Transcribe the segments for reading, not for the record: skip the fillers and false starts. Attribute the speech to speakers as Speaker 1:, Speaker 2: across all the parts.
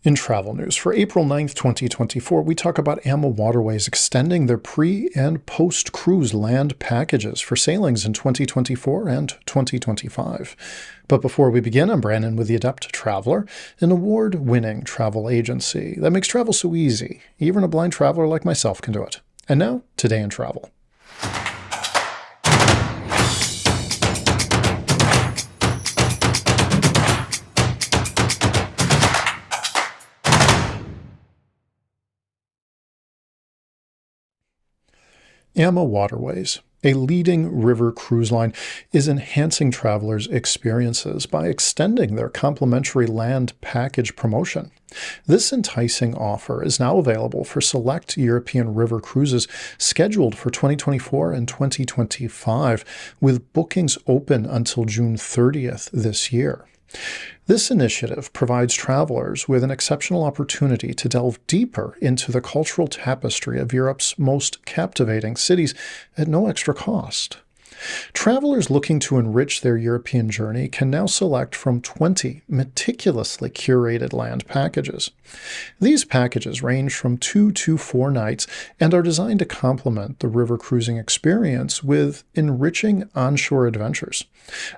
Speaker 1: In travel news for April 9th, 2024, we talk about AMA Waterways extending their pre- and post-cruise land packages for sailings in 2024 and 2025. But before we begin, I'm Brandon with The Adept Traveler, an award-winning travel agency that makes travel so easy. Even a blind traveler like myself can do it. And now, Today in Travel. AMA Waterways, a leading river cruise line, is enhancing travelers' experiences by extending their complimentary land package promotion. This enticing offer is now available for select European river cruises scheduled for 2024 and 2025, with bookings open until June 30th this year. This initiative provides travelers with an exceptional opportunity to delve deeper into the cultural tapestry of Europe's most captivating cities at no extra cost. Travelers looking to enrich their European journey can now select from 20 meticulously curated land packages. These packages range from 2 to 4 nights and are designed to complement the river cruising experience with enriching onshore adventures.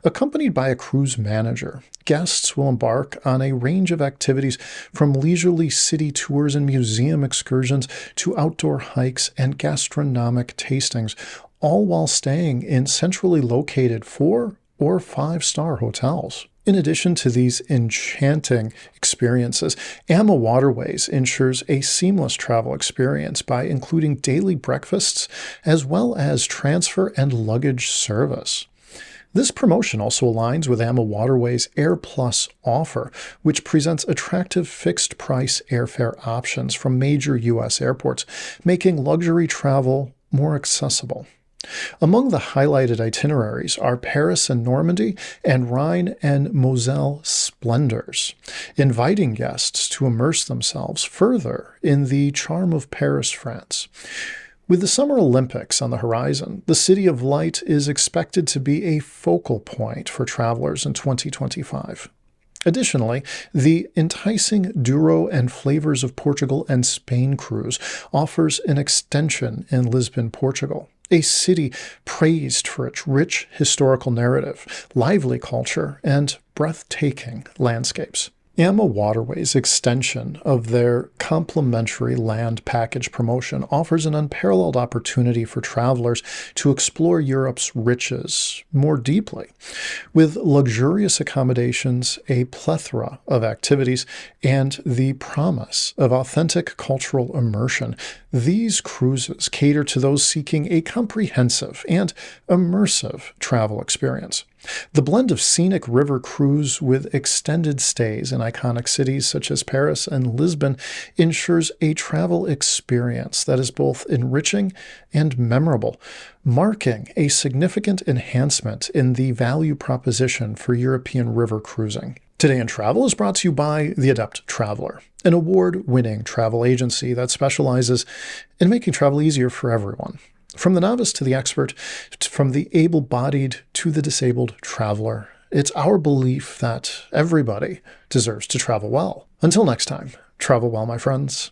Speaker 1: Accompanied by a cruise manager, guests will embark on a range of activities from leisurely city tours and museum excursions to outdoor hikes and gastronomic tastings, all while staying in centrally located 4- or 5-star hotels. In addition to these enchanting experiences, AMA Waterways ensures a seamless travel experience by including daily breakfasts as well as transfer and luggage service. This promotion also aligns with AMA Waterways' Air Plus offer, which presents attractive fixed-price airfare options from major U.S. airports, making luxury travel more accessible. Among the highlighted itineraries are Paris and Normandy and Rhine and Moselle splendors, inviting guests to immerse themselves further in the charm of Paris, France. With the Summer Olympics on the horizon, the City of Light is expected to be a focal point for travelers in 2025. Additionally, the enticing Douro and Flavors of Portugal and Spain cruise offers an extension in Lisbon, Portugal, a city praised for its rich historical narrative, lively culture, and breathtaking landscapes. AMA Waterways' extension of their complimentary land package promotion offers an unparalleled opportunity for travelers to explore Europe's riches more deeply. With luxurious accommodations, a plethora of activities, and the promise of authentic cultural immersion, these cruises cater to those seeking a comprehensive and immersive travel experience. The blend of scenic river cruise with extended stays in iconic cities such as Paris and Lisbon ensures a travel experience that is both enriching and memorable, marking a significant enhancement in the value proposition for European river cruising. Today in Travel is brought to you by The Adept Traveler, an award-winning travel agency that specializes in making travel easier for everyone. From the novice to the expert, from the able-bodied to the disabled traveler, it's our belief that everybody deserves to travel well. Until next time, travel well, my friends.